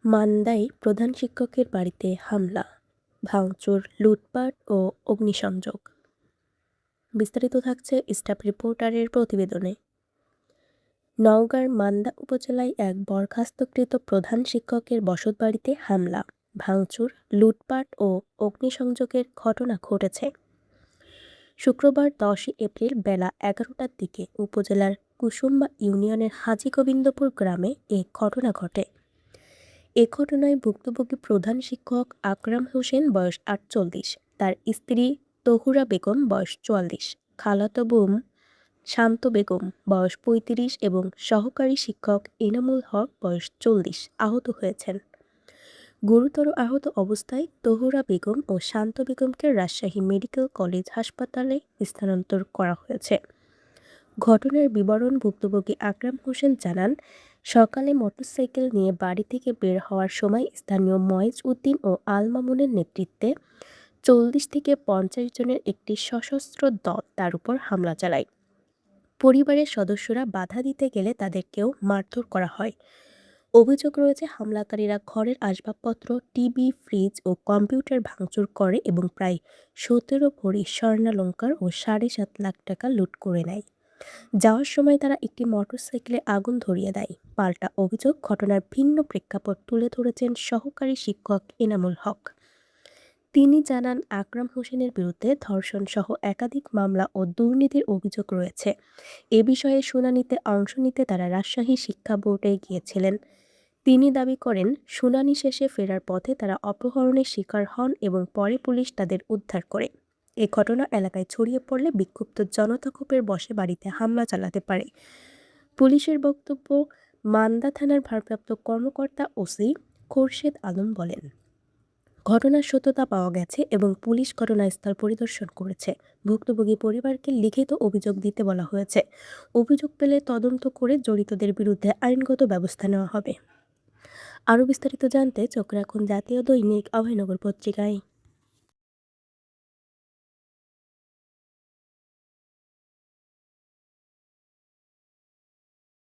মান্দায় প্রধান শিক্ষকের বাড়িতে হামলা, ভাঙচুর, লুটপাট ও অগ্নিসংযোগ। বিস্তারিত থাকছে স্টাফ রিপোর্টারের প্রতিবেদনে। নওগাঁর মান্দা উপজেলায় এক বরখাস্তকৃত প্রধান শিক্ষকের বসতবাড়িতে হামলা, ভাঙচুর, লুটপাট ও অগ্নিসংযোগের ঘটনা ঘটেছে। শুক্রবার 10 এপ্রিল বেলা 11টার দিকে উপজেলার কুসুম্বা ইউনিয়নের হাজী গোবিন্দপুর গ্রামে এ ঘটনা ঘটে। এ ঘটনায় ভুক্তভোগী প্রধান শিক্ষক আকরাম হোসেন বয়স 48, তার স্ত্রী তহুরা বেগম বয়স 44, খালাতো বোন শান্ত বেগম বয়স 35 এবং সহকারী শিক্ষক এনামুল হক বয়স 40 আহত হয়েছেন। গুরুতর আহত অবস্থায় তহুরা বেগম ও শান্ত বেগমকে রাজশাহী মেডিকেল কলেজ হাসপাতালে স্থানান্তর করা হয়েছে। ঘটনার বিবরণ ভুক্তভোগী আকরাম হোসেন জানান, সকালে মোটরসাইকেল নিয়ে বাড়ি থেকে বের হওয়ার সময় স্থানীয় ময়েজ উদ্দিন ও আল মামুনের নেতৃত্বে 40 থেকে 50 জনের একটি সশস্ত্র দল তার উপর হামলা চালায়। পরিবারের সদস্যরা বাধা দিতে গেলে তাদেরকেও মারধর করা হয়। অভিযোগ রয়েছে, হামলাকারীরা ঘরের আসবাবপত্র, টিভি, ফ্রিজ ও কম্পিউটার ভাঙচুর করে এবং প্রায় 17 ভরি স্বর্ণালংকার ও 7.5 লাখ টাকা লুট করে নেয়। যাওয়ার সময় তারা একটি মোটরসাইকেলে আগুন ধরিয়ে দেয়। পাল্টা অভিযোগ, ঘটনার ভিন্ন প্রেক্ষাপট তুলে ধরেছেন সহকারী শিক্ষক এনামুল হক। তিনি জানান, আকরাম হোসেনের বিরুদ্ধে ধর্ষণসহ একাধিক মামলা ও দুর্নীতির অভিযোগ রয়েছে। এ বিষয়ে শুনানিতে অংশ নিতে তারা রাজশাহী শিক্ষা বোর্ডে গিয়েছিলেন। তিনি দাবি করেন, শুনানি শেষে ফেরার পথে তারা অপহরণের শিকার হন এবং পরে পুলিশ তাদের উদ্ধার করে। এ ঘটনা এলাকায় ছড়িয়ে পড়লে বিক্ষুব্ধ জনতা ক্ষোভের বশে বাড়িতে হামলা চালাতে পারে। পুলিশের বক্তব্য, মান্দা থানার ভারপ্রাপ্ত কর্মকর্তা ওসি খোরশেদ আলম বলেন, ঘটনার সত্যতা পাওয়া গেছে এবং পুলিশ ঘটনাস্থল পরিদর্শন করেছে। ভুক্তভোগী পরিবারকে লিখিত অভিযোগ দিতে বলা হয়েছে। অভিযোগ পেলে তদন্ত করে জড়িতদের বিরুদ্ধে আইনগত ব্যবস্থা নেওয়া হবে। আরও বিস্তারিত জানতে চোখ রাখুন জাতীয় দৈনিক অভয়নগর পত্রিকায়।